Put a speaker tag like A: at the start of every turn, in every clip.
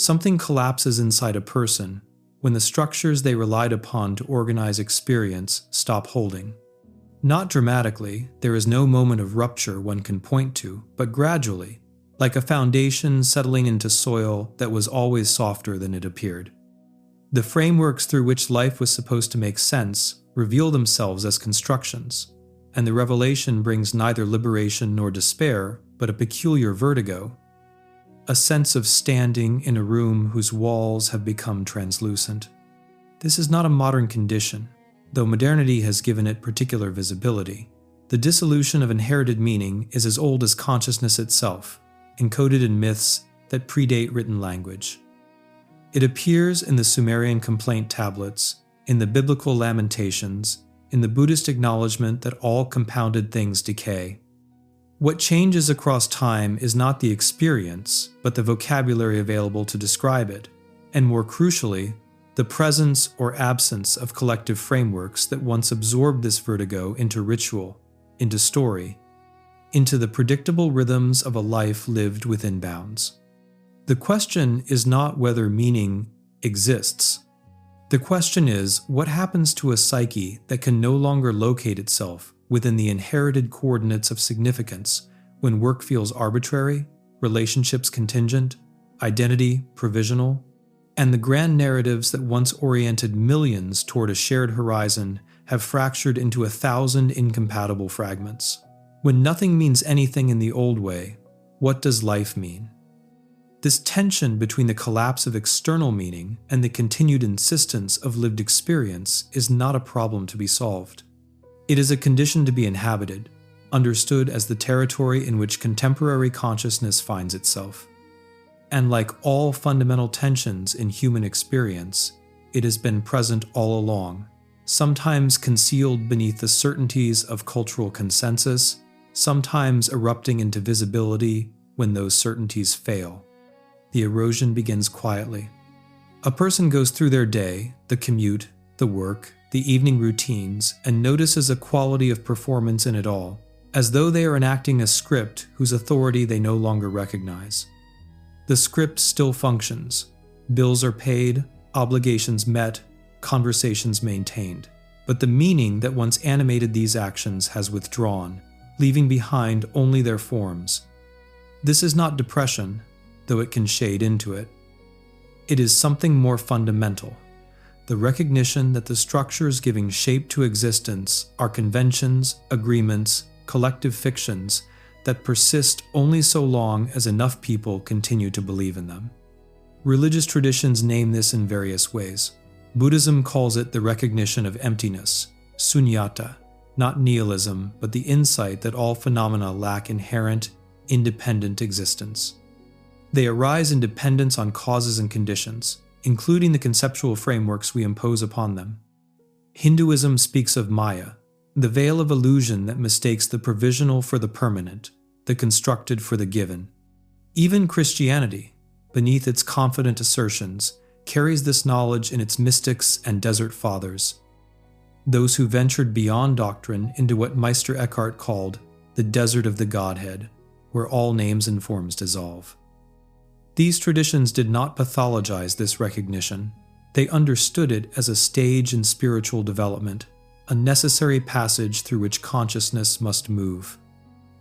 A: Something collapses inside a person when the structures they relied upon to organize experience stop holding. Not dramatically, there is no moment of rupture one can point to, but gradually, like a foundation settling into soil that was always softer than it appeared. The frameworks through which life was supposed to make sense reveal themselves as constructions, and the revelation brings neither liberation nor despair, but a peculiar vertigo, a sense of standing in a room whose walls have become translucent. This is not a modern condition, though modernity has given it particular visibility. The dissolution of inherited meaning is as old as consciousness itself, encoded in myths that predate written language. It appears in the Sumerian complaint tablets, in the biblical lamentations, in the Buddhist acknowledgement that all compounded things decay. What changes across time is not the experience, but the vocabulary available to describe it, and more crucially, the presence or absence of collective frameworks that once absorbed this vertigo into ritual, into story, into the predictable rhythms of a life lived within bounds. The question is not whether meaning exists. The question is, what happens to a psyche that can no longer locate itself within the inherited coordinates of significance when work feels arbitrary, relationships contingent, identity provisional, and the grand narratives that once oriented millions toward a shared horizon have fractured into 1,000 incompatible fragments. When nothing means anything in the old way, what does life mean? This tension between the collapse of external meaning and the continued insistence of lived experience is not a problem to be solved. It is a condition to be inhabited, understood as the territory in which contemporary consciousness finds itself. And like all fundamental tensions in human experience, it has been present all along, sometimes concealed beneath the certainties of cultural consensus, sometimes erupting into visibility when those certainties fail. The erosion begins quietly. A person goes through their day, the commute, the work, the evening routines, and notices a quality of performance in it all, as though they are enacting a script whose authority they no longer recognize. The script still functions. Bills are paid, obligations met, conversations maintained. But the meaning that once animated these actions has withdrawn, leaving behind only their forms. This is not depression, though it can shade into it. It is something more fundamental, the recognition that the structures giving shape to existence are conventions, agreements, collective fictions that persist only so long as enough people continue to believe in them. Religious traditions name this in various ways. Buddhism calls it the recognition of emptiness, sunyata, not nihilism, but the insight that all phenomena lack inherent, independent existence. They arise in dependence on causes and conditions, including the conceptual frameworks we impose upon them. Hinduism speaks of Maya, the veil of illusion that mistakes the provisional for the permanent, the constructed for the given. Even Christianity, beneath its confident assertions, carries this knowledge in its mystics and desert fathers, those who ventured beyond doctrine into what Meister Eckhart called the desert of the Godhead, where all names and forms dissolve. These traditions did not pathologize this recognition. They understood it as a stage in spiritual development, a necessary passage through which consciousness must move.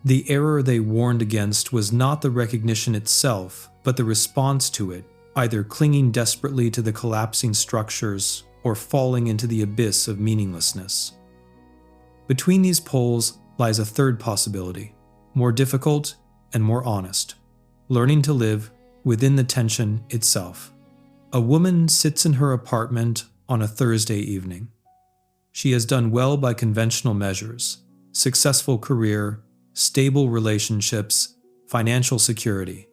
A: The error they warned against was not the recognition itself, but the response to it, either clinging desperately to the collapsing structures or falling into the abyss of meaninglessness. Between these poles lies a third possibility, more difficult and more honest, learning to live within the tension itself. A woman sits in her apartment on a Thursday evening. She has done well by conventional measures, successful career, stable relationships, financial security.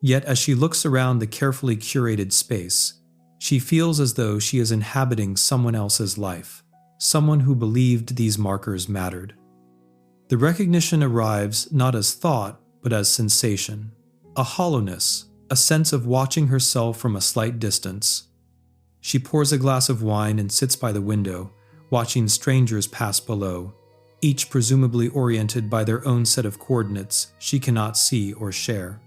A: Yet as she looks around the carefully curated space, she feels as though she is inhabiting someone else's life, someone who believed these markers mattered. The recognition arrives not as thought, but as sensation, a hollowness, a sense of watching herself from a slight distance. She pours a glass of wine and sits by the window, watching strangers pass below, each presumably oriented by their own set of coordinates she cannot see or share.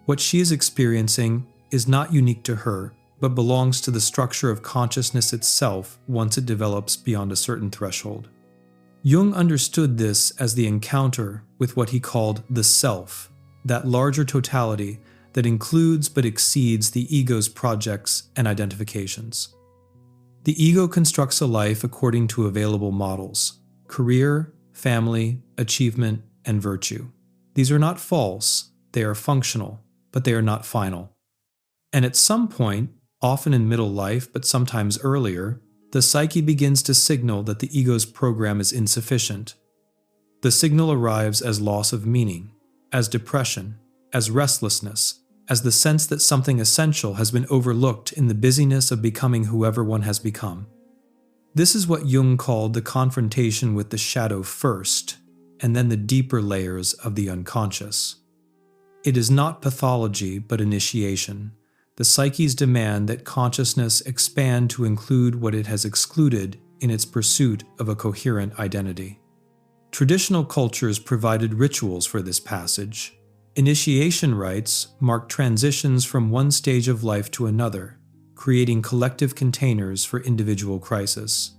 A: What she is experiencing is not unique to her, but belongs to the structure of consciousness itself once it develops beyond a certain threshold. Jung understood this as the encounter with what he called the self, that larger totality that includes but exceeds the ego's projects and identifications. The ego constructs a life according to available models: career, family, achievement, and virtue. These are not false, they are functional, but they are not final. And at some point, often in middle life but sometimes earlier, the psyche begins to signal that the ego's program is insufficient. The signal arrives as loss of meaning, as depression, as restlessness, as the sense that something essential has been overlooked in the busyness of becoming whoever one has become. This is what Jung called the confrontation with the shadow first, and then the deeper layers of the unconscious. It is not pathology, but initiation. The psyche's demand that consciousness expand to include what it has excluded in its pursuit of a coherent identity. Traditional cultures provided rituals for this passage. Initiation rites mark transitions from one stage of life to another, creating collective containers for individual crisis.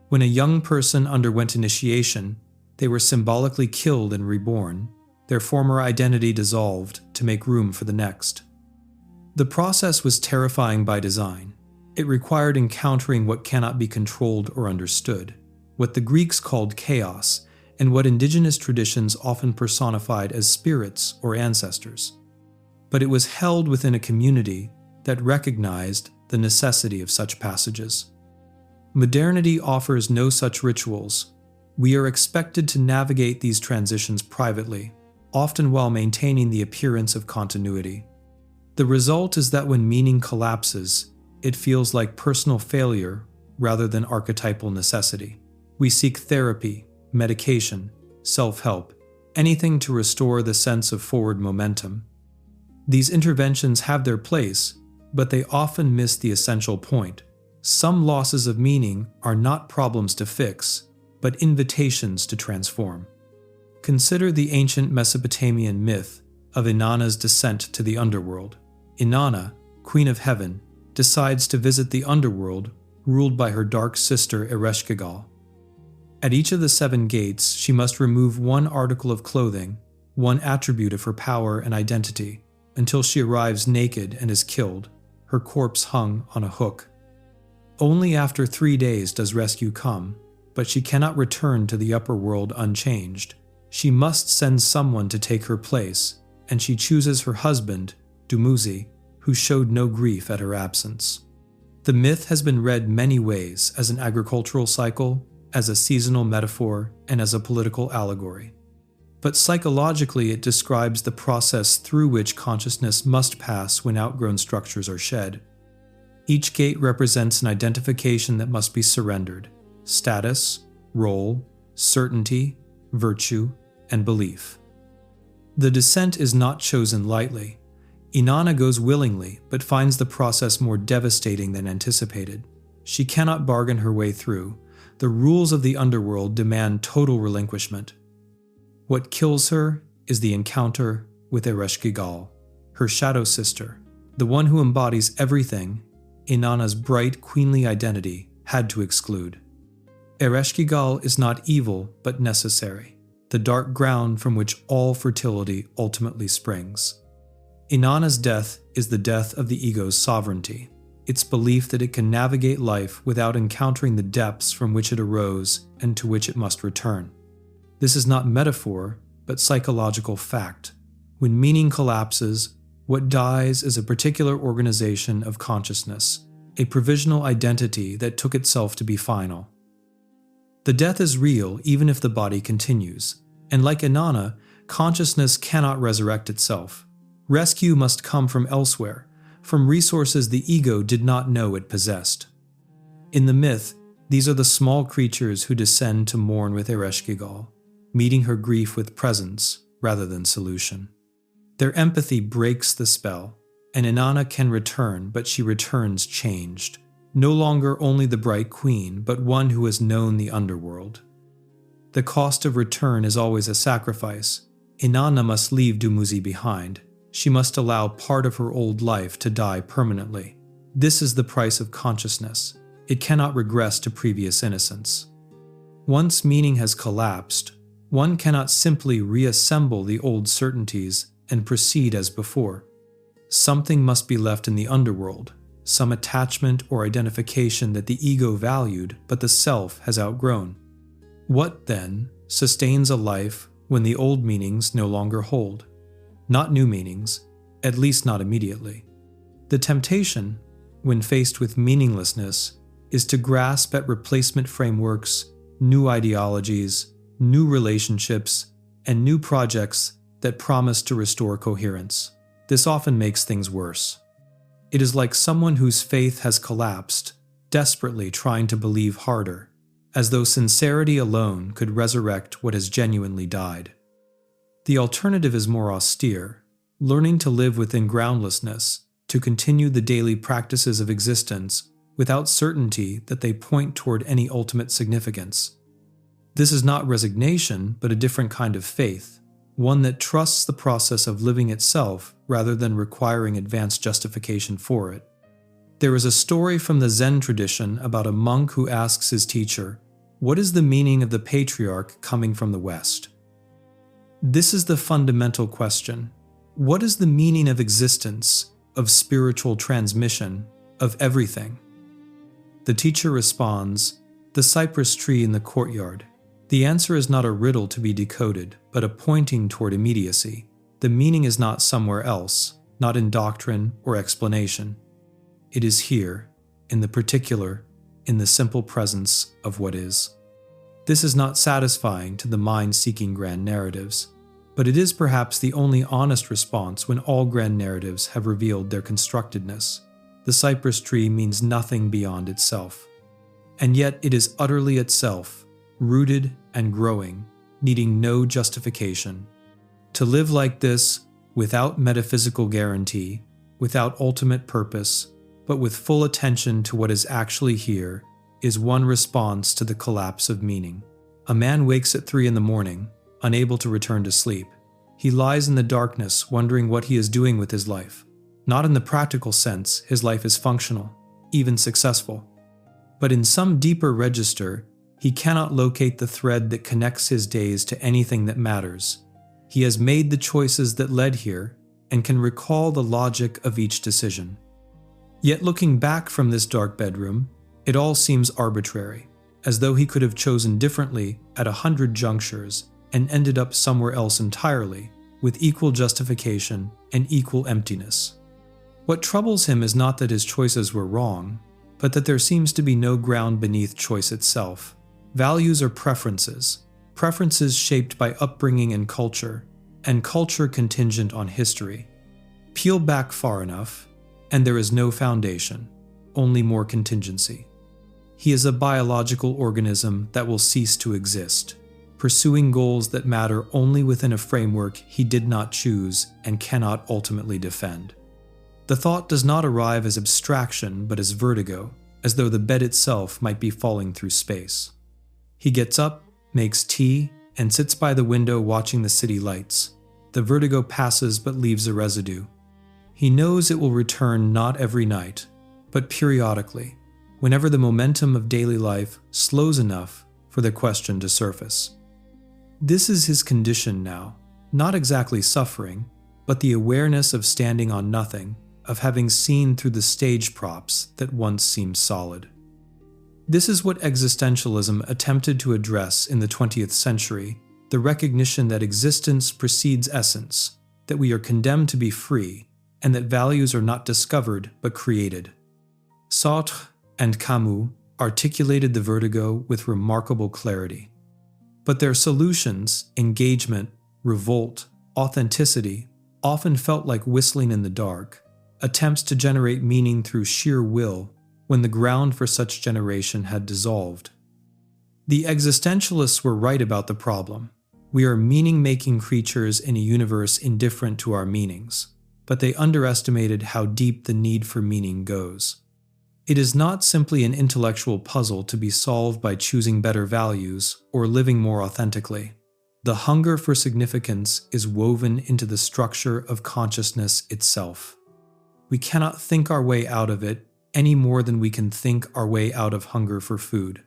A: When a young person underwent initiation, they were symbolically killed and reborn, their former identity dissolved to make room for the next. The process was terrifying by design. It required encountering what cannot be controlled or understood, what the Greeks called chaos, and what indigenous traditions often personified as spirits or ancestors. But it was held within a community that recognized the necessity of such passages. Modernity offers no such rituals. We are expected to navigate these transitions privately, often while maintaining the appearance of continuity. The result is that when meaning collapses, it feels like personal failure rather than archetypal necessity. We seek therapy, medication, self-help, anything to restore the sense of forward momentum. These interventions have their place, but they often miss the essential point. Some losses of meaning are not problems to fix, but invitations to transform. Consider the ancient Mesopotamian myth of Inanna's descent to the underworld. Inanna, queen of heaven, decides to visit the underworld ruled by her dark sister Ereshkigal. At each of the 7 gates, she must remove one article of clothing, one attribute of her power and identity, until she arrives naked and is killed, her corpse hung on a hook. Only after 3 days does rescue come, but she cannot return to the upper world unchanged. She must send someone to take her place, and she chooses her husband, Dumuzi, who showed no grief at her absence. The myth has been read many ways, as an agricultural cycle, as a seasonal metaphor, and as a political allegory. But psychologically, it describes the process through which consciousness must pass when outgrown structures are shed. Each gate represents an identification that must be surrendered: status, role, certainty, virtue, and belief. The descent is not chosen lightly. Inanna goes willingly, but finds the process more devastating than anticipated. She cannot bargain her way through. The rules of the underworld demand total relinquishment. What kills her is the encounter with Ereshkigal, her shadow sister, the one who embodies everything Inanna's bright, queenly identity had to exclude. Ereshkigal is not evil, but necessary, the dark ground from which all fertility ultimately springs. Inanna's death is the death of the ego's sovereignty, its belief that it can navigate life without encountering the depths from which it arose and to which it must return. This is not metaphor, but psychological fact. When meaning collapses, what dies is a particular organization of consciousness, a provisional identity that took itself to be final. The death is real even if the body continues, and like Inanna, consciousness cannot resurrect itself. Rescue must come from elsewhere, from resources the ego did not know it possessed. In the myth, these are the small creatures who descend to mourn with Ereshkigal, meeting her grief with presence rather than solution. Their empathy breaks the spell, and Inanna can return, but she returns changed. No longer only the bright queen, but one who has known the underworld. The cost of return is always a sacrifice. Inanna must leave Dumuzi behind. she must allow part of her old life to die permanently. This is the price of consciousness. It cannot regress to previous innocence. Once meaning has collapsed, one cannot simply reassemble the old certainties and proceed as before. Something must be left in the underworld, some attachment or identification that the ego valued but the self has outgrown. What, then, sustains a life when the old meanings no longer hold? Not new meanings, at least not immediately. The temptation, when faced with meaninglessness, is to grasp at replacement frameworks, new ideologies, new relationships, and new projects that promise to restore coherence. This often makes things worse. It is like someone whose faith has collapsed, desperately trying to believe harder, as though sincerity alone could resurrect what has genuinely died. The alternative is more austere, learning to live within groundlessness, to continue the daily practices of existence without certainty that they point toward any ultimate significance. This is not resignation, but a different kind of faith, one that trusts the process of living itself rather than requiring advanced justification for it. There is a story from the Zen tradition about a monk who asks his teacher, "What is the meaning of the patriarch coming from the West?" This is the fundamental question. What is the meaning of existence, of spiritual transmission, of everything? The teacher responds, "The cypress tree in the courtyard." The answer is not a riddle to be decoded, but a pointing toward immediacy. The meaning is not somewhere else, not in doctrine or explanation. It is here, in the particular, in the simple presence of what is. This is not satisfying to the mind seeking grand narratives, but it is perhaps the only honest response when all grand narratives have revealed their constructedness. The cypress tree means nothing beyond itself. And yet it is utterly itself, rooted and growing, needing no justification. To live like this, without metaphysical guarantee, without ultimate purpose, but with full attention to what is actually here, is one response to the collapse of meaning. A man wakes at 3 a.m, unable to return to sleep. He lies in the darkness, wondering what he is doing with his life. Not in the practical sense, his life is functional, even successful. But in some deeper register, he cannot locate the thread that connects his days to anything that matters. He has made the choices that led here and can recall the logic of each decision. Yet looking back from this dark bedroom, it all seems arbitrary, as though he could have chosen differently at 100 junctures and ended up somewhere else entirely, with equal justification and equal emptiness. What troubles him is not that his choices were wrong, but that there seems to be no ground beneath choice itself. Values are preferences shaped by upbringing and culture contingent on history. Peel back far enough, and there is no foundation, only more contingency. He is a biological organism that will cease to exist, pursuing goals that matter only within a framework he did not choose and cannot ultimately defend. The thought does not arrive as abstraction but as vertigo, as though the bed itself might be falling through space. He gets up, makes tea, and sits by the window watching the city lights. The vertigo passes but leaves a residue. He knows it will return not every night, but periodically, whenever the momentum of daily life slows enough for the question to surface. This is his condition now, not exactly suffering, but the awareness of standing on nothing, of having seen through the stage props that once seemed solid. This is what existentialism attempted to address in the 20th century, the recognition that existence precedes essence, that we are condemned to be free, and that values are not discovered but created. Sartre and Camus articulated the vertigo with remarkable clarity. But their solutions, engagement, revolt, authenticity, often felt like whistling in the dark, attempts to generate meaning through sheer will when the ground for such generation had dissolved. The existentialists were right about the problem. We are meaning-making creatures in a universe indifferent to our meanings, but they underestimated how deep the need for meaning goes. It is not simply an intellectual puzzle to be solved by choosing better values or living more authentically. The hunger for significance is woven into the structure of consciousness itself. We cannot think our way out of it any more than we can think our way out of hunger for food.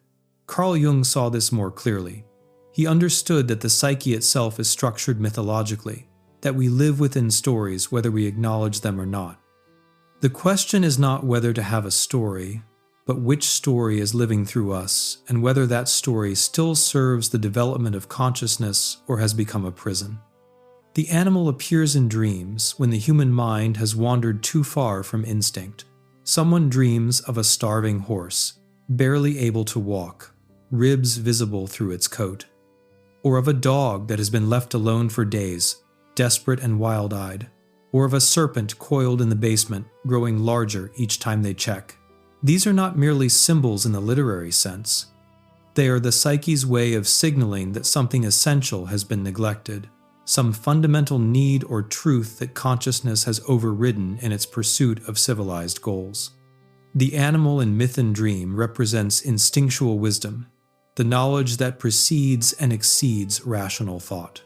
A: Carl Jung saw this more clearly. He understood that the psyche itself is structured mythologically, that we live within stories whether we acknowledge them or not. The question is not whether to have a story, but which story is living through us, and whether that story still serves the development of consciousness or has become a prison. The animal appears in dreams when the human mind has wandered too far from instinct. Someone dreams of a starving horse, barely able to walk, ribs visible through its coat. Or of a dog that has been left alone for days, desperate and wild-eyed. Or of a serpent coiled in the basement, growing larger each time they check. These are not merely symbols in the literary sense. They are the psyche's way of signaling that something essential has been neglected, some fundamental need or truth that consciousness has overridden in its pursuit of civilized goals. The animal in myth and dream represents instinctual wisdom, the knowledge that precedes and exceeds rational thought.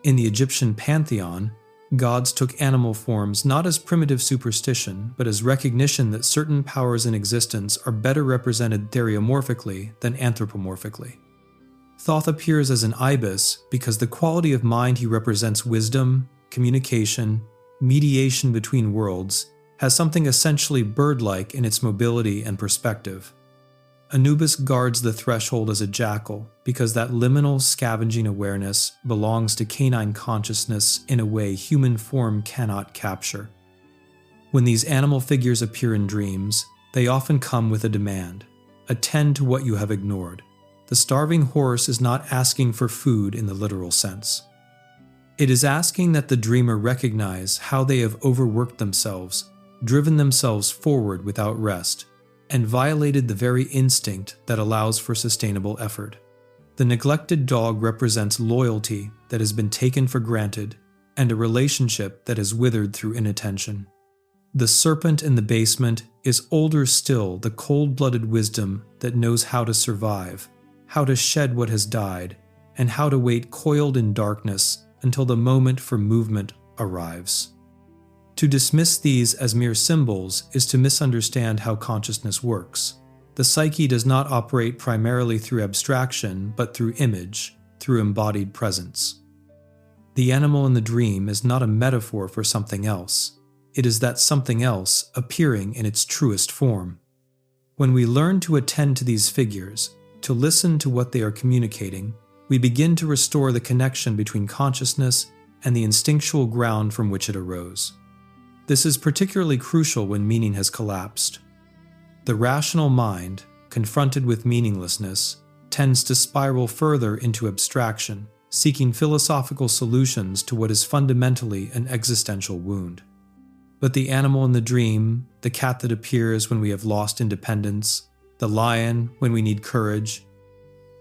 A: In the Egyptian pantheon, gods took animal forms not as primitive superstition, but as recognition that certain powers in existence are better represented theriomorphically than anthropomorphically. Thoth appears as an ibis because the quality of mind he represents, wisdom, communication, mediation between worlds, has something essentially bird-like in its mobility and perspective. Anubis guards the threshold as a jackal because that liminal scavenging awareness belongs to canine consciousness in a way human form cannot capture. When these animal figures appear in dreams, they often come with a demand: attend to what you have ignored. The starving horse is not asking for food in the literal sense. It is asking that the dreamer recognize how they have overworked themselves, driven themselves forward without rest, and violated the very instinct that allows for sustainable effort. The neglected dog represents loyalty that has been taken for granted and a relationship that has withered through inattention. The serpent in the basement is older still, the cold-blooded wisdom that knows how to survive, how to shed what has died, and how to wait coiled in darkness until the moment for movement arrives. To dismiss these as mere symbols is to misunderstand how consciousness works. The psyche does not operate primarily through abstraction, but through image, through embodied presence. The animal in the dream is not a metaphor for something else. It is that something else appearing in its truest form. When we learn to attend to these figures, to listen to what they are communicating, we begin to restore the connection between consciousness and the instinctual ground from which it arose. This is particularly crucial when meaning has collapsed. The rational mind, confronted with meaninglessness, tends to spiral further into abstraction, seeking philosophical solutions to what is fundamentally an existential wound. But the animal in the dream, the cat that appears when we have lost independence, the lion when we need courage,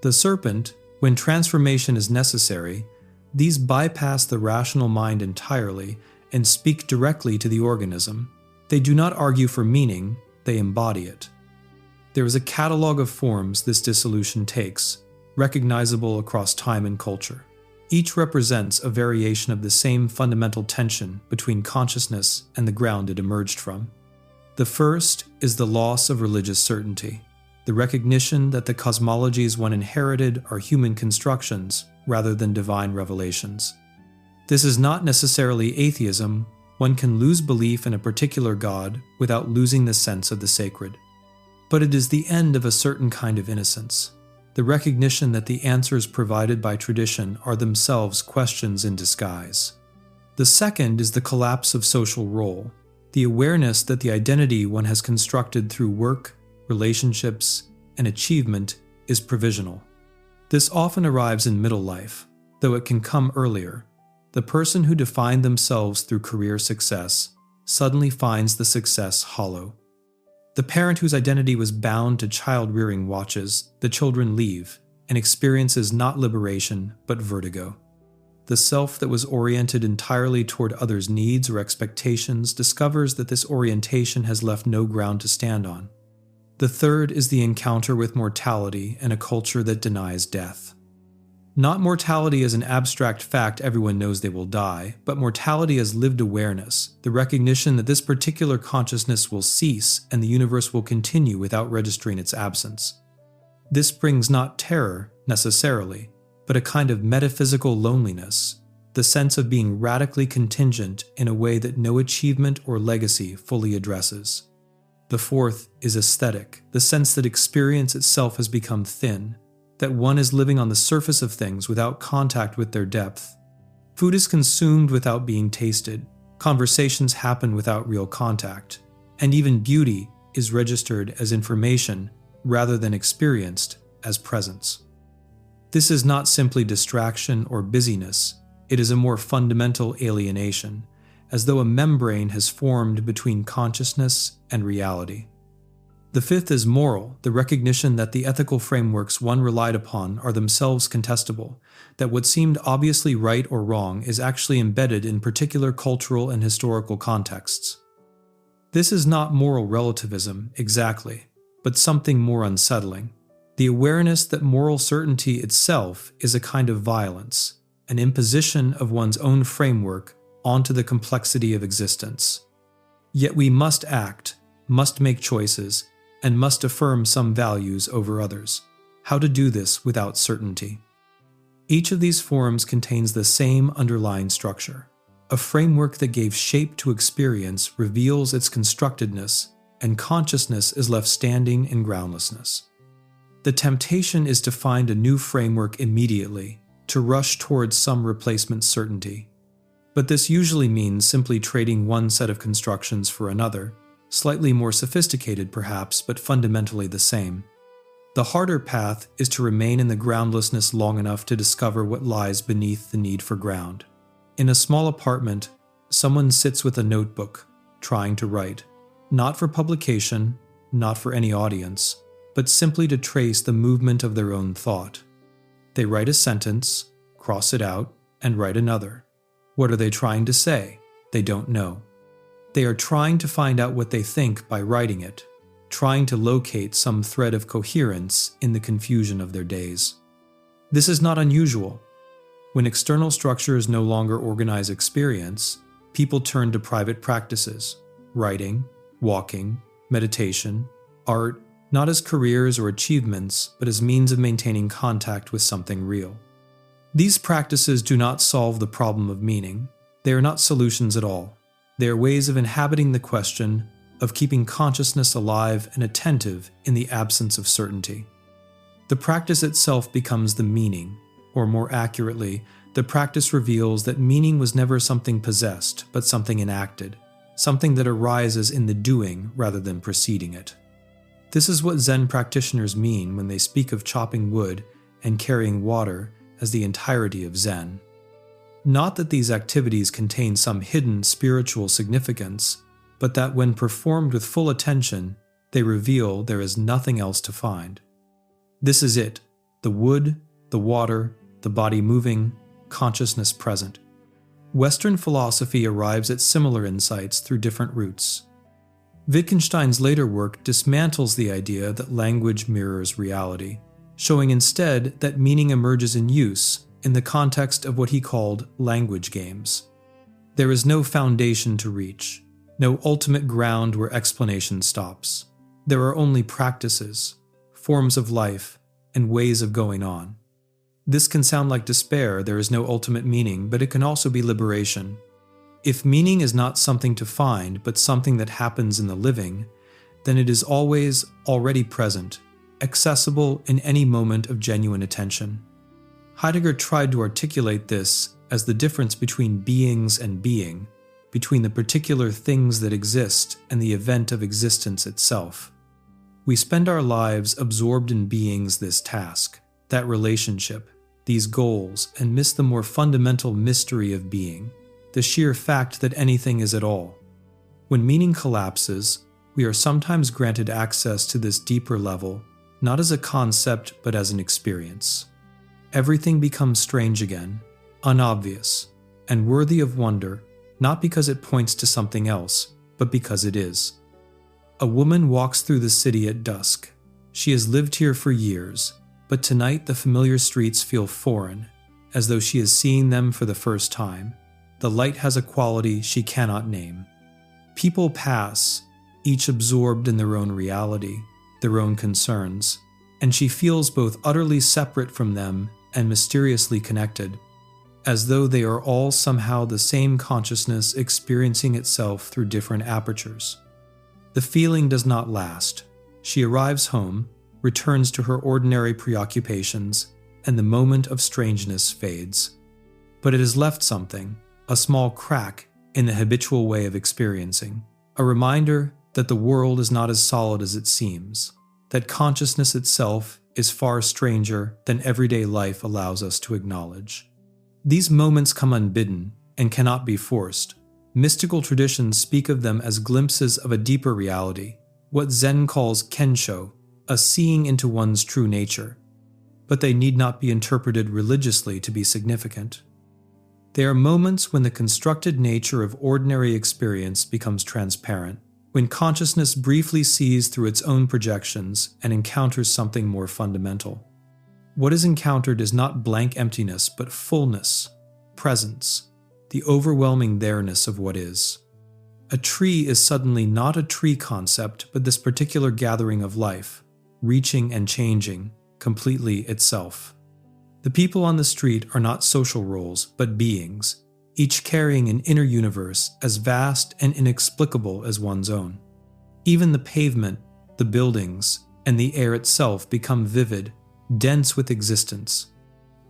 A: the serpent when transformation is necessary, these bypass the rational mind entirely and speak directly to the organism. They do not argue for meaning, they embody it. There is a catalog of forms this dissolution takes, recognizable across time and culture. Each represents a variation of the same fundamental tension between consciousness and the ground it emerged from. The first is the loss of religious certainty, the recognition that the cosmologies one inherited are human constructions rather than divine revelations. This is not necessarily atheism. One can lose belief in a particular God without losing the sense of the sacred. But it is the end of a certain kind of innocence, the recognition that the answers provided by tradition are themselves questions in disguise. The second is the collapse of social role, the awareness that the identity one has constructed through work, relationships, and achievement is provisional. This often arrives in middle life, though it can come earlier. The person who defined themselves through career success suddenly finds the success hollow. The parent whose identity was bound to child-rearing watches the children leave and experiences not liberation but vertigo. The self that was oriented entirely toward others' needs or expectations discovers that this orientation has left no ground to stand on. The third is the encounter with mortality and a culture that denies death. Not mortality as an abstract fact everyone knows they will die, but mortality as lived awareness, the recognition that this particular consciousness will cease and the universe will continue without registering its absence. This brings not terror, necessarily, but a kind of metaphysical loneliness, the sense of being radically contingent in a way that no achievement or legacy fully addresses. The fourth is aesthetic, the sense that experience itself has become thin, that one is living on the surface of things without contact with their depth. Food is consumed without being tasted, conversations happen without real contact, and even beauty is registered as information rather than experienced as presence. This is not simply distraction or busyness, it is a more fundamental alienation, as though a membrane has formed between consciousness and reality. The fifth is moral, the recognition that the ethical frameworks one relied upon are themselves contestable, that what seemed obviously right or wrong is actually embedded in particular cultural and historical contexts. This is not moral relativism, exactly, but something more unsettling. The awareness that moral certainty itself is a kind of violence, an imposition of one's own framework onto the complexity of existence. Yet we must act, must make choices, and must affirm some values over others. How to do this without certainty? Each of these forms contains the same underlying structure. A framework that gave shape to experience reveals its constructedness, and consciousness is left standing in groundlessness. The temptation is to find a new framework immediately, to rush towards some replacement certainty. But this usually means simply trading one set of constructions for another, slightly more sophisticated perhaps, but fundamentally the same. The harder path is to remain in the groundlessness long enough to discover what lies beneath the need for ground. In a small apartment, someone sits with a notebook, trying to write, not for publication, not for any audience, but simply to trace the movement of their own thought. They write a sentence, cross it out, and write another. What are they trying to say? They don't know. They are trying to find out what they think by writing it, trying to locate some thread of coherence in the confusion of their days. This is not unusual. When external structures no longer organize experience, people turn to private practices, writing, walking, meditation, art, not as careers or achievements, but as means of maintaining contact with something real. These practices do not solve the problem of meaning. They are not solutions at all. They are ways of inhabiting the question, of keeping consciousness alive and attentive in the absence of certainty. The practice itself becomes the meaning, or more accurately, the practice reveals that meaning was never something possessed, but something enacted, something that arises in the doing rather than preceding it. This is what Zen practitioners mean when they speak of chopping wood and carrying water as the entirety of Zen. Not that these activities contain some hidden spiritual significance, but that when performed with full attention, they reveal there is nothing else to find. This is it, the wood, the water, the body moving, consciousness present. Western philosophy arrives at similar insights through different routes. Wittgenstein's later work dismantles the idea that language mirrors reality, showing instead that meaning emerges in use in the context of what he called language games. There is no foundation to reach, no ultimate ground where explanation stops. There are only practices, forms of life, and ways of going on. This can sound like despair, there is no ultimate meaning, but it can also be liberation. If meaning is not something to find, but something that happens in the living, then it is always already present, accessible in any moment of genuine attention. Heidegger tried to articulate this as the difference between beings and being, between the particular things that exist and the event of existence itself. We spend our lives absorbed in beings this task, that relationship, these goals, and miss the more fundamental mystery of being, the sheer fact that anything is at all. When meaning collapses, we are sometimes granted access to this deeper level, not as a concept but as an experience. Everything becomes strange again, unobvious, and worthy of wonder, not because it points to something else, but because it is. A woman walks through the city at dusk. She has lived here for years, but tonight the familiar streets feel foreign, as though she is seeing them for the first time. The light has a quality she cannot name. People pass, each absorbed in their own reality, their own concerns, and she feels both utterly separate from them and mysteriously connected, as though they are all somehow the same consciousness experiencing itself through different apertures. The feeling does not last. She arrives home, returns to her ordinary preoccupations, and the moment of strangeness fades. But it has left something, a small crack in the habitual way of experiencing, a reminder that the world is not as solid as it seems, that consciousness itself is far stranger than everyday life allows us to acknowledge. These moments come unbidden and cannot be forced. Mystical traditions speak of them as glimpses of a deeper reality, what Zen calls kensho, a seeing into one's true nature. But they need not be interpreted religiously to be significant. They are moments when the constructed nature of ordinary experience becomes transparent, when consciousness briefly sees through its own projections and encounters something more fundamental. What is encountered is not blank emptiness, but fullness, presence, the overwhelming there-ness of what is. A tree is suddenly not a tree concept, but this particular gathering of life, reaching and changing, completely itself. The people on the street are not social roles, but beings, each carrying an inner universe as vast and inexplicable as one's own. Even the pavement, the buildings, and the air itself become vivid, dense with existence.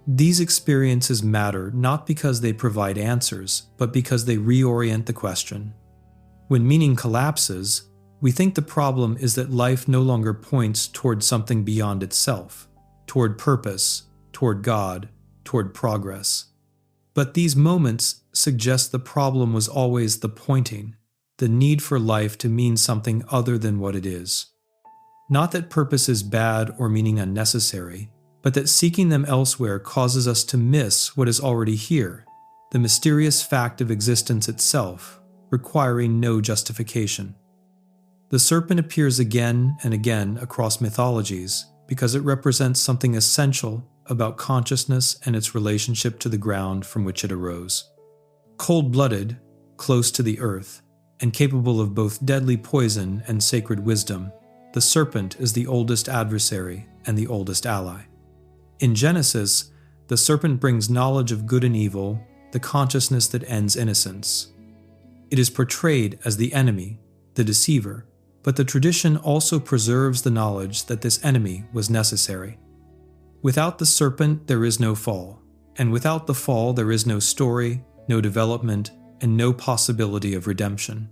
A: These experiences matter not because they provide answers, but because they reorient the question. When meaning collapses, we think the problem is that life no longer points toward something beyond itself, toward purpose, toward God, toward progress. But these moments suggest the problem was always the pointing, the need for life to mean something other than what it is. Not that purpose is bad or meaning unnecessary, but that seeking them elsewhere causes us to miss what is already here, the mysterious fact of existence itself, requiring no justification. The serpent appears again and again across mythologies because it represents something essential about consciousness and its relationship to the ground from which it arose. Cold-blooded, close to the earth, and capable of both deadly poison and sacred wisdom, the serpent is the oldest adversary and the oldest ally. In Genesis, the serpent brings knowledge of good and evil, the consciousness that ends innocence. It is portrayed as the enemy, the deceiver, but the tradition also preserves the knowledge that this enemy was necessary. Without the serpent, there is no fall, and without the fall, there is no story, no development, and no possibility of redemption.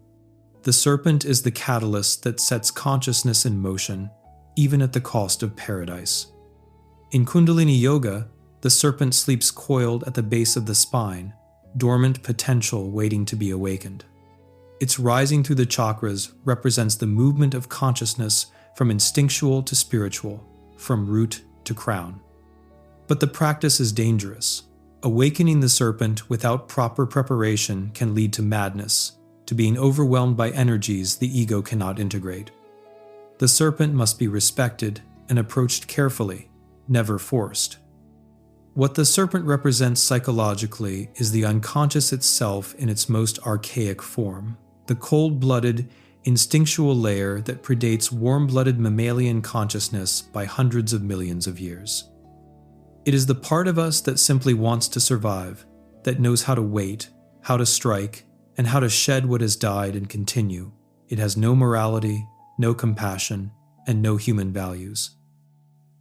A: The serpent is the catalyst that sets consciousness in motion, even at the cost of paradise. In Kundalini Yoga, the serpent sleeps coiled at the base of the spine, dormant potential waiting to be awakened. Its rising through the chakras represents the movement of consciousness from instinctual to spiritual, from root to crown. But the practice is dangerous. Awakening the serpent without proper preparation can lead to madness, to being overwhelmed by energies the ego cannot integrate. The serpent must be respected and approached carefully, never forced. What the serpent represents psychologically is the unconscious itself in its most archaic form, the cold-blooded, instinctual layer that predates warm-blooded mammalian consciousness by hundreds of millions of years. It is the part of us that simply wants to survive, that knows how to wait, how to strike, and how to shed what has died and continue. It has no morality, no compassion, and no human values.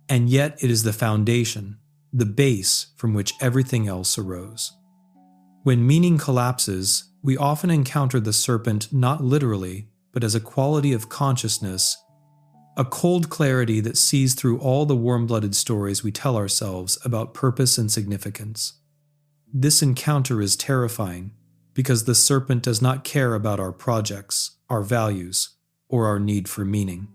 A: And yet it is the foundation, the base from which everything else arose. When meaning collapses, we often encounter the serpent not literally, but as a quality of consciousness, a cold clarity that sees through all the warm-blooded stories we tell ourselves about purpose and significance. This encounter is terrifying because the serpent does not care about our projects, our values, or our need for meaning.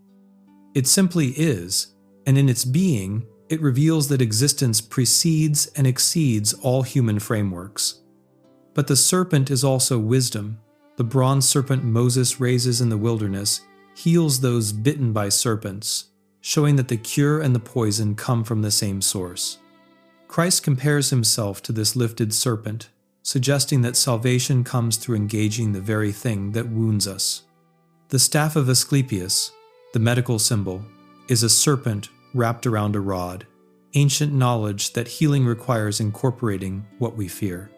A: It simply is, and in its being, it reveals that existence precedes and exceeds all human frameworks. But the serpent is also wisdom. The bronze serpent Moses raises in the wilderness heals those bitten by serpents, showing that the cure and the poison come from the same source. Christ compares himself to this lifted serpent, suggesting that salvation comes through engaging the very thing that wounds us. The staff of Asclepius, the medical symbol, is a serpent wrapped around a rod, ancient knowledge that healing requires incorporating what we fear.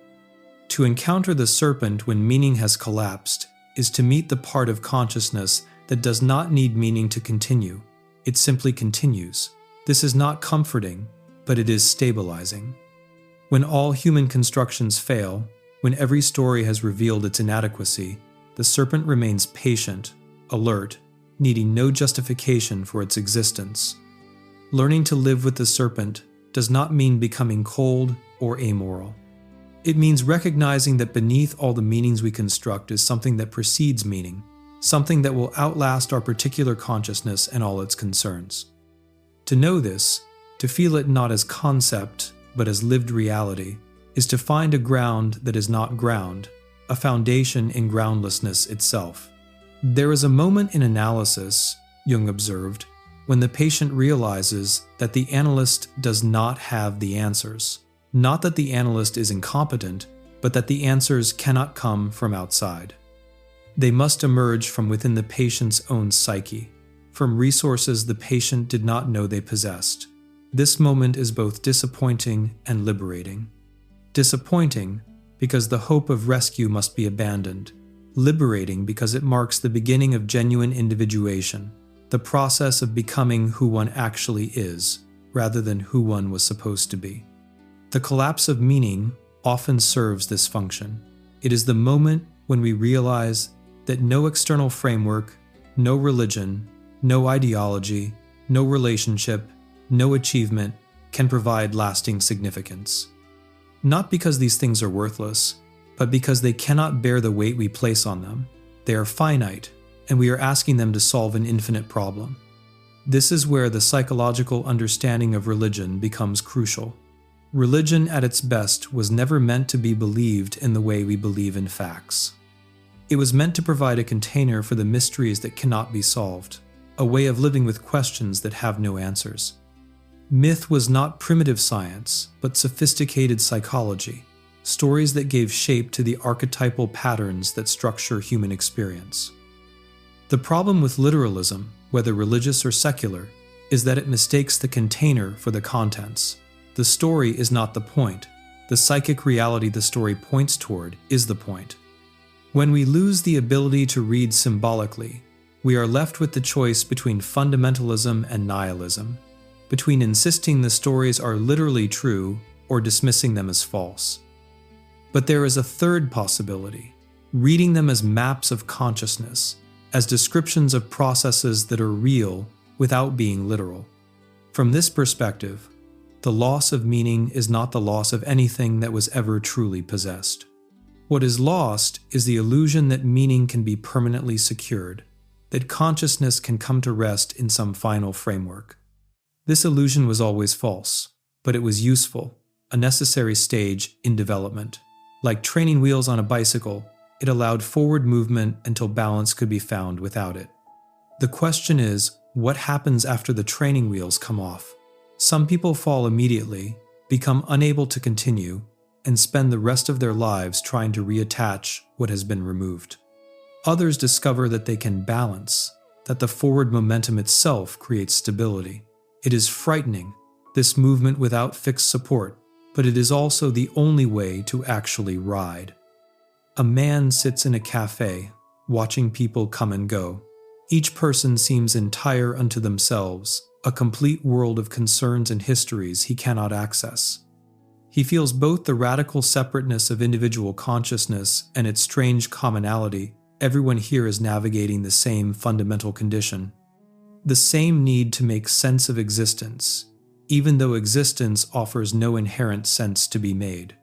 A: To encounter the serpent when meaning has collapsed is to meet the part of consciousness that does not need meaning to continue. It simply continues. This is not comforting, but it is stabilizing. When all human constructions fail, when every story has revealed its inadequacy, the serpent remains patient, alert, needing no justification for its existence. Learning to live with the serpent does not mean becoming cold or amoral. It means recognizing that beneath all the meanings we construct is something that precedes meaning, something that will outlast our particular consciousness and all its concerns. To know this, to feel it not as concept, but as lived reality, is to find a ground that is not ground, a foundation in groundlessness itself. There is a moment in analysis, Jung observed, when the patient realizes that the analyst does not have the answers. Not that the analyst is incompetent, but that the answers cannot come from outside. They must emerge from within the patient's own psyche, from resources the patient did not know they possessed. This moment is both disappointing and liberating. Disappointing because the hope of rescue must be abandoned. Liberating because it marks the beginning of genuine individuation, the process of becoming who one actually is, rather than who one was supposed to be. The collapse of meaning often serves this function. It is the moment when we realize that no external framework, no religion, no ideology, no relationship, no achievement can provide lasting significance. Not because these things are worthless, but because they cannot bear the weight we place on them. They are finite, and we are asking them to solve an infinite problem. This is where the psychological understanding of religion becomes crucial. Religion at its best was never meant to be believed in the way we believe in facts. It was meant to provide a container for the mysteries that cannot be solved, a way of living with questions that have no answers. Myth was not primitive science, but sophisticated psychology, stories that gave shape to the archetypal patterns that structure human experience. The problem with literalism, whether religious or secular, is that it mistakes the container for the contents. The story is not the point. The psychic reality the story points toward is the point. When we lose the ability to read symbolically, we are left with the choice between fundamentalism and nihilism, between insisting the stories are literally true or dismissing them as false. But there is a third possibility, reading them as maps of consciousness, as descriptions of processes that are real without being literal. From this perspective, the loss of meaning is not the loss of anything that was ever truly possessed. What is lost is the illusion that meaning can be permanently secured, that consciousness can come to rest in some final framework. This illusion was always false, but it was useful, a necessary stage in development. Like training wheels on a bicycle, it allowed forward movement until balance could be found without it. The question is, what happens after the training wheels come off? Some people fall immediately, become unable to continue, and spend the rest of their lives trying to reattach what has been removed. Others discover that they can balance, that the forward momentum itself creates stability. It is frightening, this movement without fixed support, but it is also the only way to actually ride. A man sits in a cafe, watching people come and go. Each person seems entire unto themselves, a complete world of concerns and histories he cannot access. He feels both the radical separateness of individual consciousness and its strange commonality. Everyone here is navigating the same fundamental condition. The same need to make sense of existence, even though existence offers no inherent sense to be made.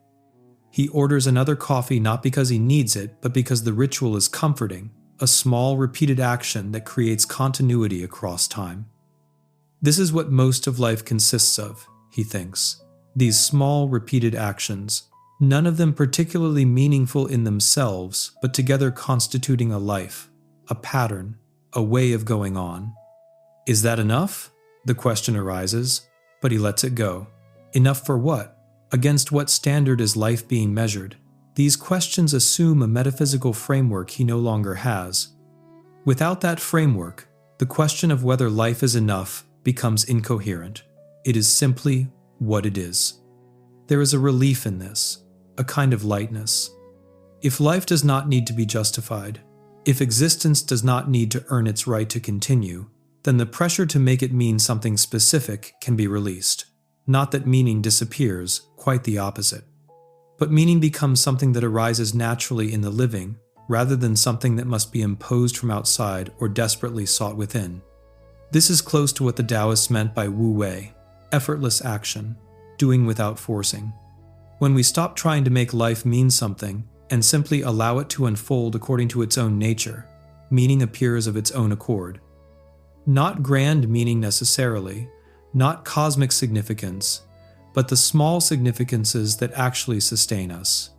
A: He orders another coffee not because he needs it, but because the ritual is comforting, a small repeated action that creates continuity across time. This is what most of life consists of, he thinks. These small repeated actions, none of them particularly meaningful in themselves, but together constituting a life, a pattern, a way of going on. Is that enough? The question arises, but he lets it go. Enough for what? Against what standard is life being measured? These questions assume a metaphysical framework he no longer has. Without that framework, the question of whether life is enough becomes incoherent. It is simply what it is. There is a relief in this, a kind of lightness. If life does not need to be justified, if existence does not need to earn its right to continue, then the pressure to make it mean something specific can be released. Not that meaning disappears, quite the opposite. But meaning becomes something that arises naturally in the living, rather than something that must be imposed from outside or desperately sought within. This is close to what the Taoists meant by Wu Wei, effortless action, doing without forcing. When we stop trying to make life mean something and simply allow it to unfold according to its own nature, meaning appears of its own accord. Not grand meaning necessarily, not cosmic significance, but the small significances that actually sustain us.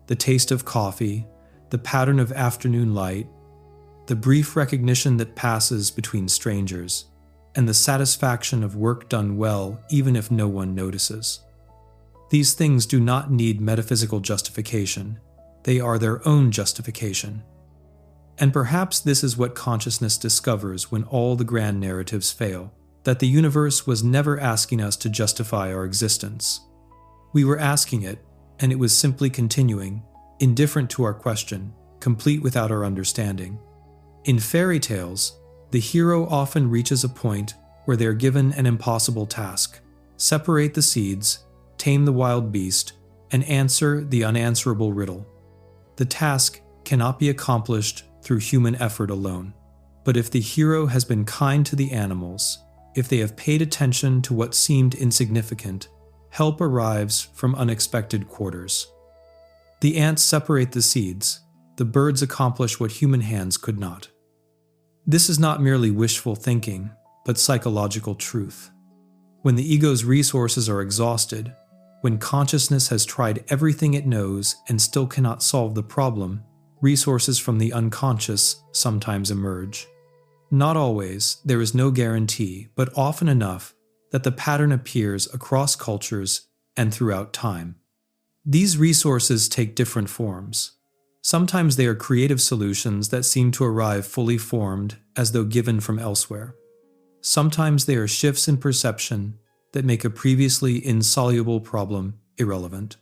A: The taste of coffee, the pattern of afternoon light, the brief recognition that passes between strangers, and the satisfaction of work done well even if no one notices. These things do not need metaphysical justification. They are their own justification. And perhaps this is what consciousness discovers when all the grand narratives fail, that the universe was never asking us to justify our existence. We were asking it, and it was simply continuing, indifferent to our question, complete without our understanding. In fairy tales, the hero often reaches a point where they are given an impossible task: separate the seeds, tame the wild beast, and answer the unanswerable riddle. The task cannot be accomplished through human effort alone. But if the hero has been kind to the animals, if they have paid attention to what seemed insignificant, help arrives from unexpected quarters. The ants separate the seeds, the birds accomplish what human hands could not. This is not merely wishful thinking, but psychological truth. When the ego's resources are exhausted, when consciousness has tried everything it knows and still cannot solve the problem, resources from the unconscious sometimes emerge. Not always, there is no guarantee, but often enough that the pattern appears across cultures and throughout time. These resources take different forms. Sometimes they are creative solutions that seem to arrive fully formed as though given from elsewhere. Sometimes they are shifts in perception that make a previously insoluble problem irrelevant.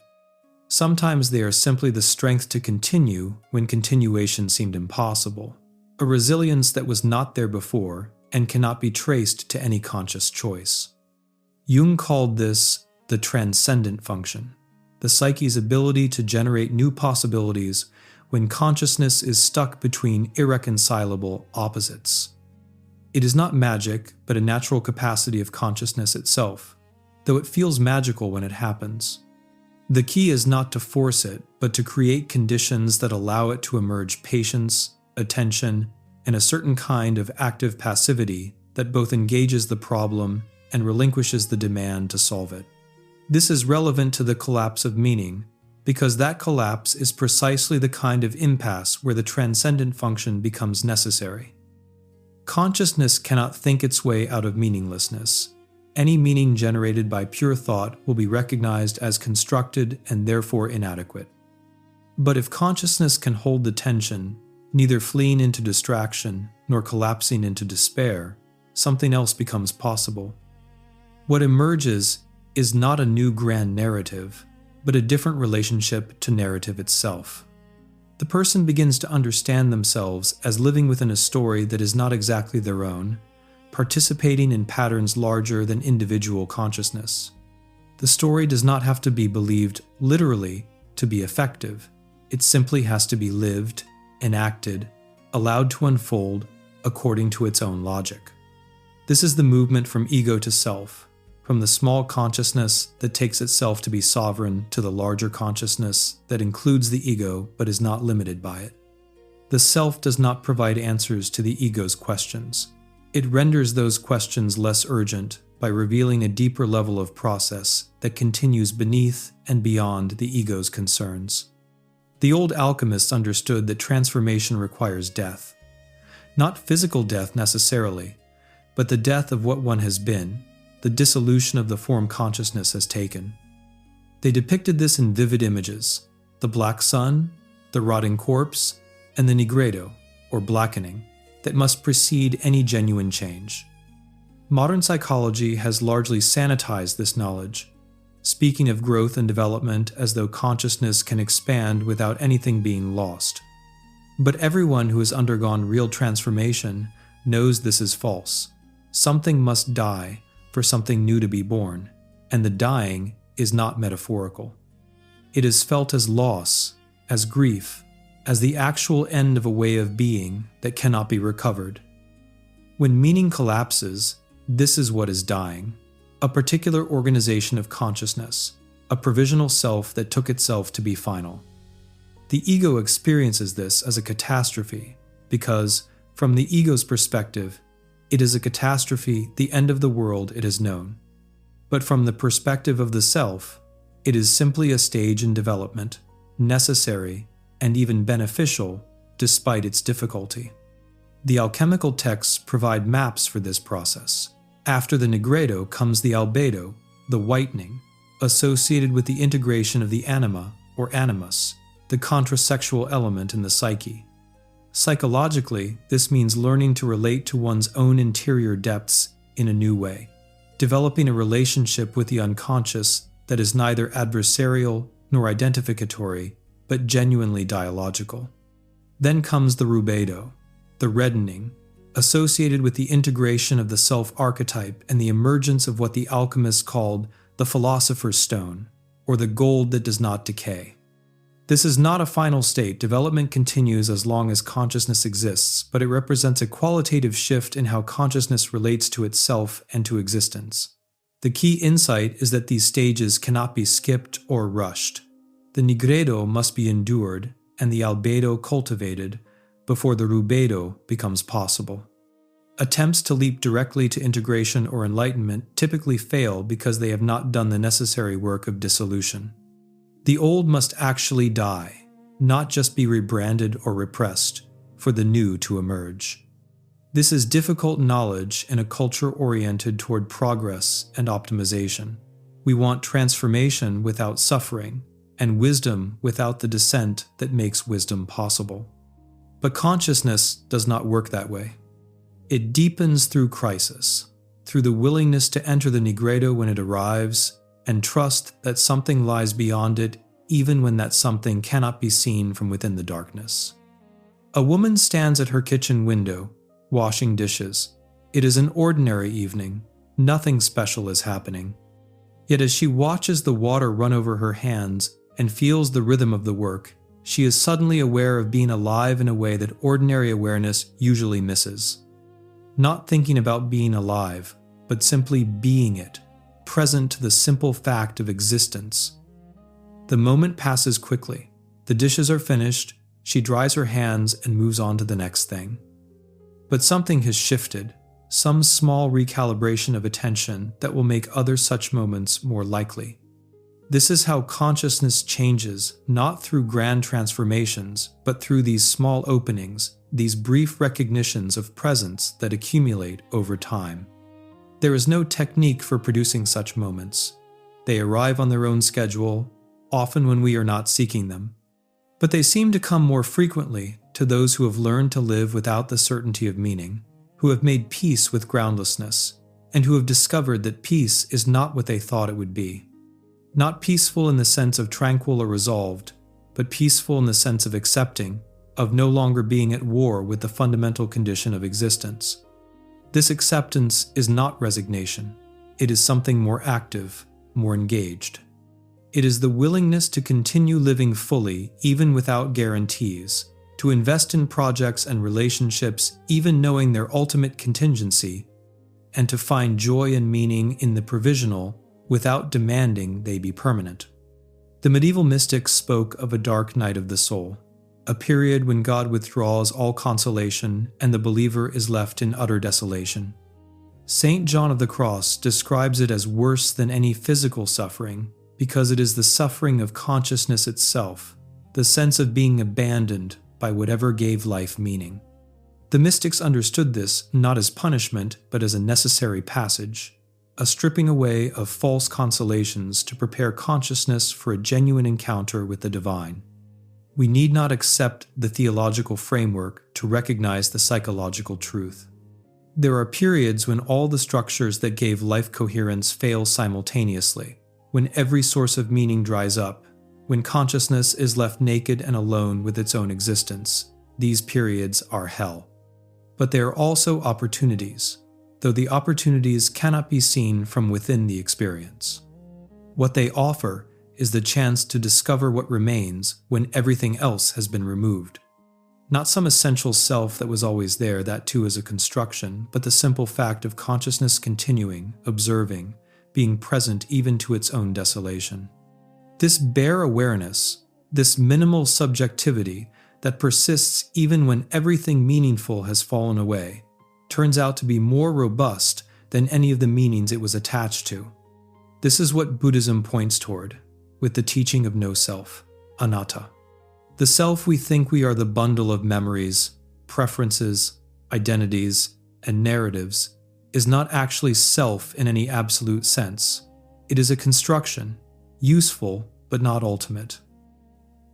A: Sometimes they are simply the strength to continue when continuation seemed impossible, a resilience that was not there before and cannot be traced to any conscious choice. Jung called this the transcendent function, the psyche's ability to generate new possibilities when consciousness is stuck between irreconcilable opposites. It is not magic, but a natural capacity of consciousness itself, though it feels magical when it happens. The key is not to force it, but to create conditions that allow it to emerge patience, attention, and a certain kind of active passivity that both engages the problem and relinquishes the demand to solve it. This is relevant to the collapse of meaning, because that collapse is precisely the kind of impasse where the transcendent function becomes necessary. Consciousness cannot think its way out of meaninglessness. Any meaning generated by pure thought will be recognized as constructed and therefore inadequate. But if consciousness can hold the tension, neither fleeing into distraction nor collapsing into despair, something else becomes possible. What emerges is not a new grand narrative, but a different relationship to narrative itself. The person begins to understand themselves as living within a story that is not exactly their own, participating in patterns larger than individual consciousness. The story does not have to be believed literally to be effective. It simply has to be lived, enacted, allowed to unfold according to its own logic. This is the movement from ego to self, from the small consciousness that takes itself to be sovereign to the larger consciousness that includes the ego but is not limited by it. The self does not provide answers to the ego's questions. It renders those questions less urgent by revealing a deeper level of process that continues beneath and beyond the ego's concerns. The old alchemists understood that transformation requires death. Not physical death necessarily, but the death of what one has been, the dissolution of the form consciousness has taken. They depicted this in vivid images: the black sun, the rotting corpse, and the nigredo, or blackening, that must precede any genuine change. Modern psychology has largely sanitized this knowledge, speaking of growth and development as though consciousness can expand without anything being lost. But everyone who has undergone real transformation knows this is false. Something must die for something new to be born, and the dying is not metaphorical. It is felt as loss, as grief, as the actual end of a way of being that cannot be recovered. When meaning collapses, this is what is dying: a particular organization of consciousness, a provisional self that took itself to be final. The ego experiences this as a catastrophe because, from the ego's perspective, it is a catastrophe, the end of the world it has known. But from the perspective of the self, it is simply a stage in development, necessary and even beneficial despite its difficulty. The alchemical texts provide maps for this process. After the nigredo comes the albedo, the whitening, associated with the integration of the anima or animus, the contrasexual element in the psyche. Psychologically, this means learning to relate to one's own interior depths in a new way, developing a relationship with the unconscious that is neither adversarial nor identificatory, but genuinely dialogical. Then comes the rubedo, the reddening, associated with the integration of the self-archetype and the emergence of what the alchemists called the philosopher's stone, or the gold that does not decay. This is not a final state. Development continues as long as consciousness exists, but it represents a qualitative shift in how consciousness relates to itself and to existence. The key insight is that these stages cannot be skipped or rushed. The nigredo must be endured and the albedo cultivated before the rubedo becomes possible. Attempts to leap directly to integration or enlightenment typically fail because they have not done the necessary work of dissolution. The old must actually die, not just be rebranded or repressed, for the new to emerge. This is difficult knowledge in a culture oriented toward progress and optimization. We want transformation without suffering, and wisdom without the descent that makes wisdom possible. But consciousness does not work that way. It deepens through crisis, through the willingness to enter the nigredo when it arrives, and trust that something lies beyond it even when that something cannot be seen from within the darkness. A woman stands at her kitchen window, washing dishes. It is an ordinary evening. Nothing special is happening. Yet as she watches the water run over her hands and feels the rhythm of the work, she is suddenly aware of being alive in a way that ordinary awareness usually misses. Not thinking about being alive, but simply being it, present to the simple fact of existence. The moment passes quickly. The dishes are finished, she dries her hands and moves on to the next thing. But something has shifted, some small recalibration of attention that will make other such moments more likely. This is how consciousness changes, not through grand transformations, but through these small openings, these brief recognitions of presence that accumulate over time. There is no technique for producing such moments. They arrive on their own schedule, often when we are not seeking them. But they seem to come more frequently to those who have learned to live without the certainty of meaning, who have made peace with groundlessness, and who have discovered that peace is not what they thought it would be. Not peaceful in the sense of tranquil or resolved, but peaceful in the sense of accepting, of no longer being at war with the fundamental condition of existence. This acceptance is not resignation. It is something more active, more engaged. It is the willingness to continue living fully even without guarantees, to invest in projects and relationships even knowing their ultimate contingency, and to find joy and meaning in the provisional without demanding they be permanent. The medieval mystics spoke of a dark night of the soul, a period when God withdraws all consolation and the believer is left in utter desolation. Saint John of the Cross describes it as worse than any physical suffering because it is the suffering of consciousness itself, the sense of being abandoned by whatever gave life meaning. The mystics understood this not as punishment, but as a necessary passage, a stripping away of false consolations to prepare consciousness for a genuine encounter with the divine. We need not accept the theological framework to recognize the psychological truth. There are periods when all the structures that gave life coherence fail simultaneously, when every source of meaning dries up, when consciousness is left naked and alone with its own existence. These periods are hell. But they are also opportunities, though the opportunities cannot be seen from within the experience. What they offer is the chance to discover what remains when everything else has been removed. Not some essential self that was always there, that too is a construction, but the simple fact of consciousness continuing, observing, being present even to its own desolation. This bare awareness, this minimal subjectivity that persists even when everything meaningful has fallen away, turns out to be more robust than any of the meanings it was attached to. This is what Buddhism points toward, with the teaching of no self, anatta. The self we think we are the bundle of memories, preferences, identities, and narratives is not actually self in any absolute sense. It is a construction, useful but not ultimate.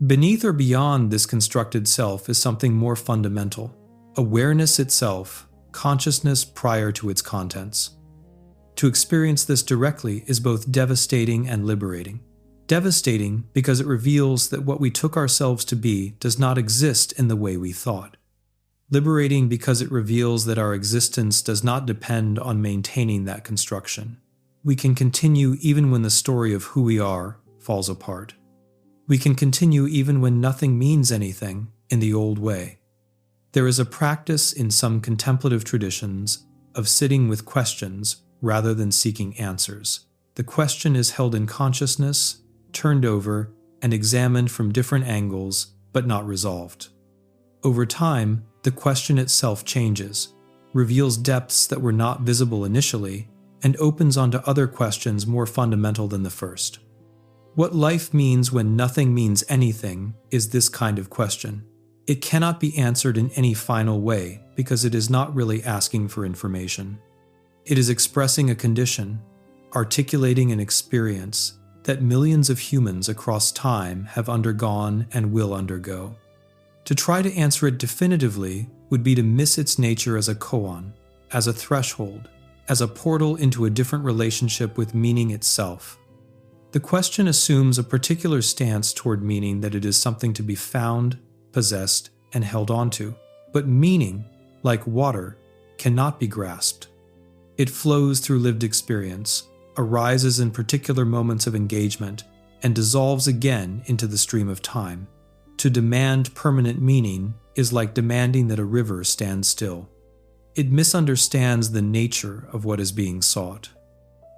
A: Beneath or beyond this constructed self is something more fundamental, awareness itself, consciousness prior to its contents. To experience this directly is both devastating and liberating. Devastating because it reveals that what we took ourselves to be does not exist in the way we thought. Liberating because it reveals that our existence does not depend on maintaining that construction. We can continue even when the story of who we are falls apart. We can continue even when nothing means anything in the old way. There is a practice in some contemplative traditions of sitting with questions rather than seeking answers. The question is held in consciousness, turned over, and examined from different angles, but not resolved. Over time, the question itself changes, reveals depths that were not visible initially, and opens onto other questions more fundamental than the first. What life means when nothing means anything is this kind of question. It cannot be answered in any final way because it is not really asking for information. It is expressing a condition, articulating an experience that millions of humans across time have undergone and will undergo. To try to answer it definitively would be to miss its nature as a koan, as a threshold, as a portal into a different relationship with meaning itself. The question assumes a particular stance toward meaning, that it is something to be found, possessed, and held onto. But meaning, like water, cannot be grasped. It flows through lived experience, arises in particular moments of engagement, and dissolves again into the stream of time. To demand permanent meaning is like demanding that a river stand still. It misunderstands the nature of what is being sought.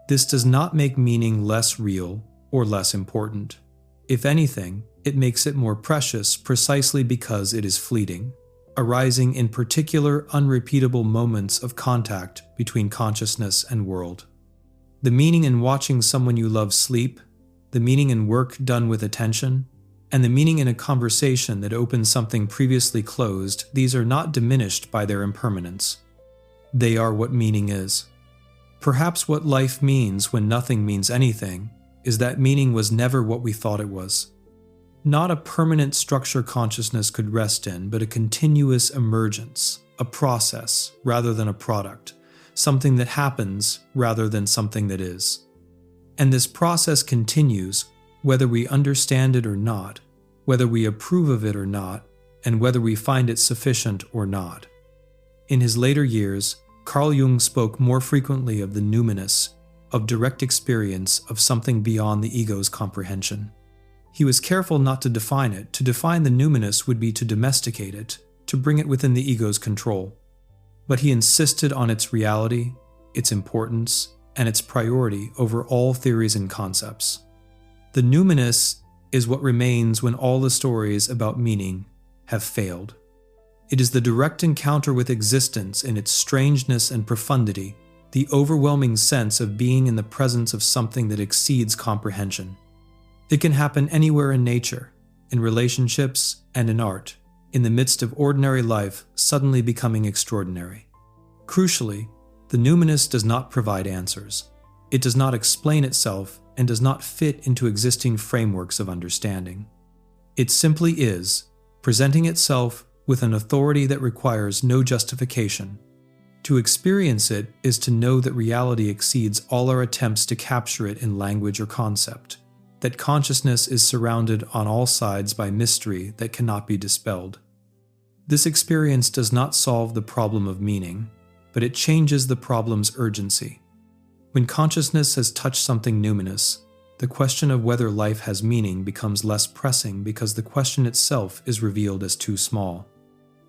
A: This does not make meaning less real or less important. If anything, it makes it more precious precisely because it is fleeting, arising in particular unrepeatable moments of contact between consciousness and world. The meaning in watching someone you love sleep, the meaning in work done with attention, and the meaning in a conversation that opens something previously closed, these are not diminished by their impermanence. They are what meaning is. Perhaps what life means when nothing means anything is that meaning was never what we thought it was. Not a permanent structure consciousness could rest in, but a continuous emergence, a process rather than a product, something that happens rather than something that is. And this process continues whether we understand it or not, whether we approve of it or not, and whether we find it sufficient or not. In his later years, Carl Jung spoke more frequently of the numinous, of direct experience of something beyond the ego's comprehension. He was careful not to define it. To define the numinous would be to domesticate it, to bring it within the ego's control. But he insisted on its reality, its importance, and its priority over all theories and concepts. The numinous is what remains when all the stories about meaning have failed. It is the direct encounter with existence in its strangeness and profundity, the overwhelming sense of being in the presence of something that exceeds comprehension. It can happen anywhere in nature, in relationships, and in art. in the midst of ordinary life suddenly becoming extraordinary. Crucially, the numinous does not provide answers. It does not explain itself and does not fit into existing frameworks of understanding. It simply is, presenting itself with an authority that requires no justification. To experience it is to know that reality exceeds all our attempts to capture it in language or concept, that consciousness is surrounded on all sides by mystery that cannot be dispelled. This experience does not solve the problem of meaning, but it changes the problem's urgency. When consciousness has touched something numinous, the question of whether life has meaning becomes less pressing because the question itself is revealed as too small.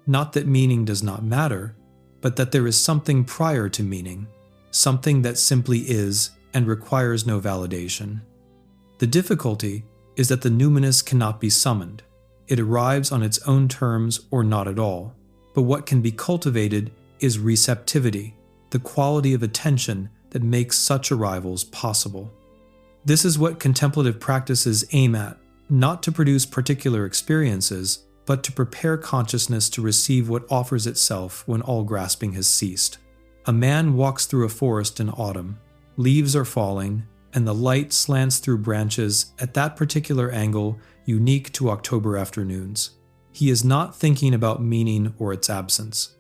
A: Not that meaning does not matter, but that there is something prior to meaning, something that simply is and requires no validation. The difficulty is that the numinous cannot be summoned. It arrives on its own terms or not at all, but what can be cultivated is receptivity, the quality of attention that makes such arrivals possible. This is what contemplative practices aim at, not to produce particular experiences, but to prepare consciousness to receive what offers itself when all grasping has ceased. A man walks through a forest in autumn. Leaves are falling, and the light slants through branches at that particular angle unique to October afternoons. He is not thinking about meaning or its absence.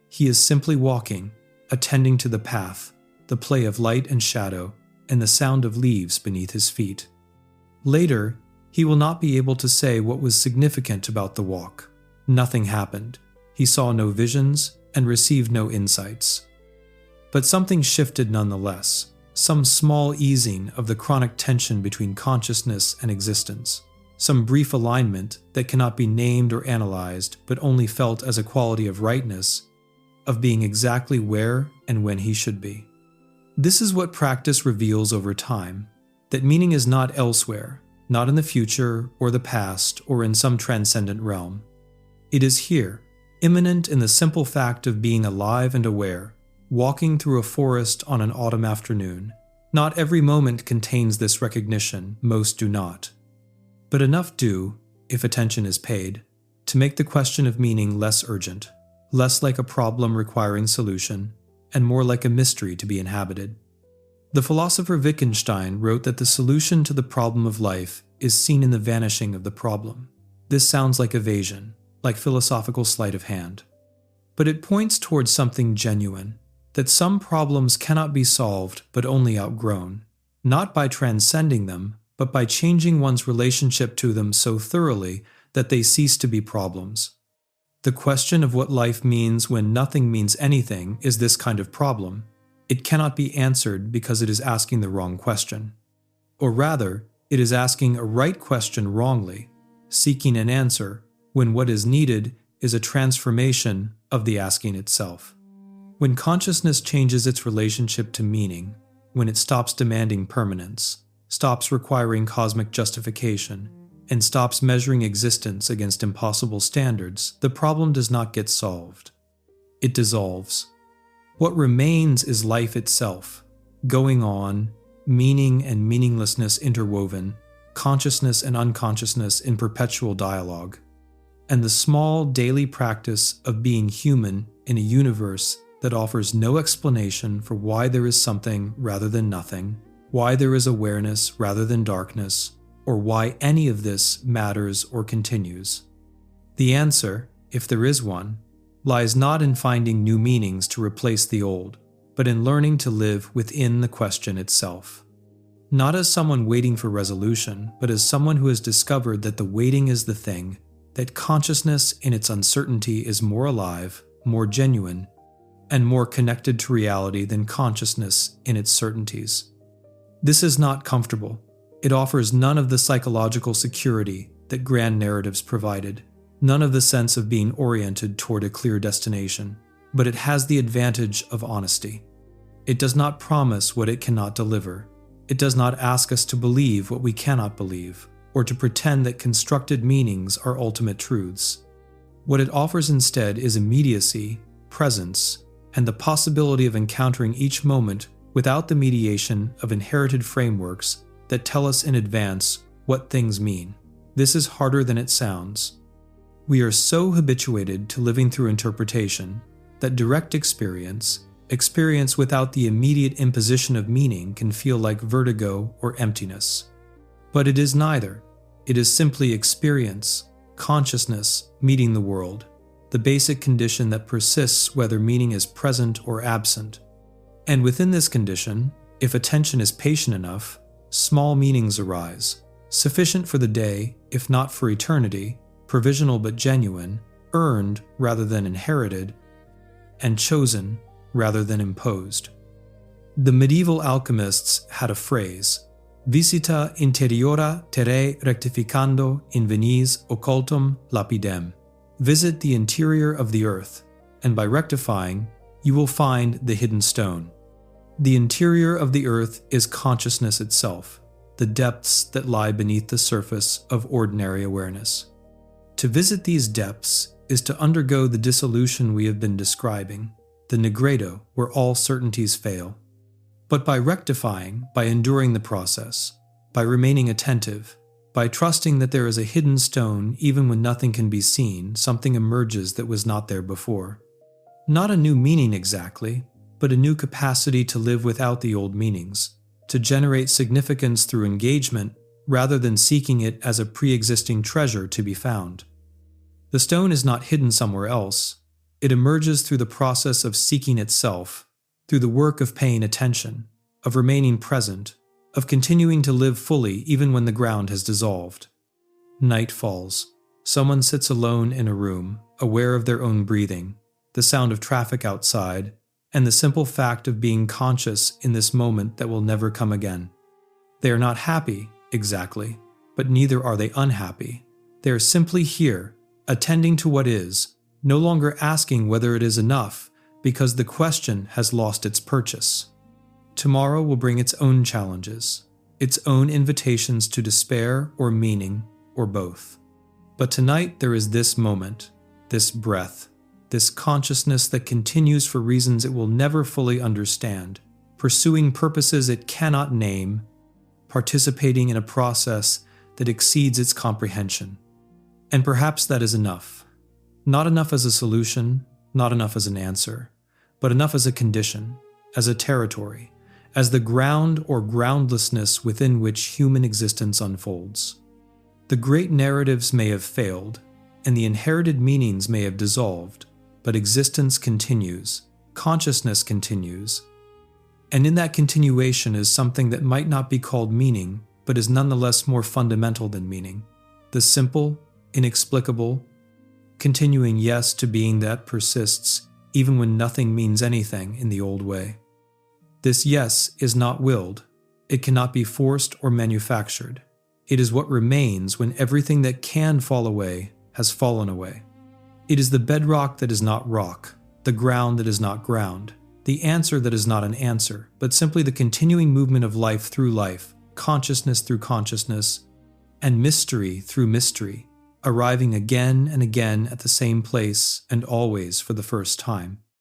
A: He is simply walking, attending to the path, the play of light and shadow, and the sound of leaves beneath his feet. Later, he will not be able to say what was significant about the walk. Nothing happened. He saw no visions and received no insights. But something shifted nonetheless, some small easing of the chronic tension between consciousness and existence, some brief alignment that cannot be named or analyzed but only felt as a quality of rightness, of being exactly where and when he should be. This is what practice reveals over time, that meaning is not elsewhere, not in the future or the past or in some transcendent realm. It is here, immanent in the simple fact of being alive and aware, walking through a forest on an autumn afternoon. Not every moment contains this recognition, most do not. But enough do, if attention is paid, to make the question of meaning less urgent, less like a problem requiring solution, and more like a mystery to be inhabited. The philosopher Wittgenstein wrote that the solution to the problem of life is seen in the vanishing of the problem. This sounds like evasion, like philosophical sleight of hand. But it points towards something genuine, that some problems cannot be solved but only outgrown, not by transcending them, but by changing one's relationship to them so thoroughly that they cease to be problems. The question of what life means when nothing means anything is this kind of problem. It cannot be answered because it is asking the wrong question. Or rather, it is asking a right question wrongly, seeking an answer when what is needed is a transformation of the asking itself. When consciousness changes its relationship to meaning, when it stops demanding permanence, stops requiring cosmic justification, and stops measuring existence against impossible standards, the problem does not get solved. It dissolves. What remains is life itself, going on, meaning and meaninglessness interwoven, consciousness and unconsciousness in perpetual dialogue, and the small daily practice of being human in a universe that offers no explanation for why there is something rather than nothing, why there is awareness rather than darkness, or why any of this matters or continues. The answer, if there is one, lies not in finding new meanings to replace the old, but in learning to live within the question itself. Not as someone waiting for resolution, but as someone who has discovered that the waiting is the thing, that consciousness in its uncertainty is more alive, more genuine, and more connected to reality than consciousness in its certainties. This is not comfortable. It offers none of the psychological security that grand narratives provided, none of the sense of being oriented toward a clear destination, but it has the advantage of honesty. It does not promise what it cannot deliver. It does not ask us to believe what we cannot believe, or to pretend that constructed meanings are ultimate truths. What it offers instead is immediacy, presence, and the possibility of encountering each moment without the mediation of inherited frameworks that tell us in advance what things mean. This is harder than it sounds. We are so habituated to living through interpretation that direct experience without the immediate imposition of meaning, can feel like vertigo or emptiness. But it is neither. It is simply experience, consciousness meeting the world, the basic condition that persists whether meaning is present or absent. And within this condition, if attention is patient enough, small meanings arise, sufficient for the day, if not for eternity, provisional but genuine, earned rather than inherited, and chosen rather than imposed. The medieval alchemists had a phrase, visita interiora terrae rectificando invenies occultum lapidem. Visit the interior of the earth, and by rectifying, you will find the hidden stone. The interior of the earth is consciousness itself, the depths that lie beneath the surface of ordinary awareness. To visit these depths is to undergo the dissolution we have been describing, the negredo where all certainties fail. But by rectifying, by enduring the process, by remaining attentive, by trusting that there is a hidden stone even when nothing can be seen, something emerges that was not there before. Not a new meaning exactly, but a new capacity to live without the old meanings, to generate significance through engagement rather than seeking it as a pre-existing treasure to be found. The stone is not hidden somewhere else. It emerges through the process of seeking itself, through the work of paying attention, of remaining present, of continuing to live fully even when the ground has dissolved. Night falls. Someone sits alone in a room, aware of their own breathing, the sound of traffic outside, and the simple fact of being conscious in this moment that will never come again. They are not happy, exactly, but neither are they unhappy. They are simply here, attending to what is, no longer asking whether it is enough, because the question has lost its purchase. Tomorrow will bring its own challenges, its own invitations to despair or meaning, or both. But tonight there is this moment, this breath, this consciousness that continues for reasons it will never fully understand, pursuing purposes it cannot name, participating in a process that exceeds its comprehension. And perhaps that is enough. Not enough as a solution, not enough as an answer, but enough as a condition, as a territory, as the ground or groundlessness within which human existence unfolds. The great narratives may have failed, and the inherited meanings may have dissolved, but existence continues, consciousness continues, and in that continuation is something that might not be called meaning, but is nonetheless more fundamental than meaning. The simple, inexplicable, continuing yes to being that persists even when nothing means anything in the old way. This yes is not willed. It cannot be forced or manufactured. It is what remains when everything that can fall away has fallen away. It is the bedrock that is not rock, the ground that is not ground, the answer that is not an answer, but simply the continuing movement of life through life, consciousness through consciousness, and mystery through mystery, arriving again and again at the same place and always for the first time.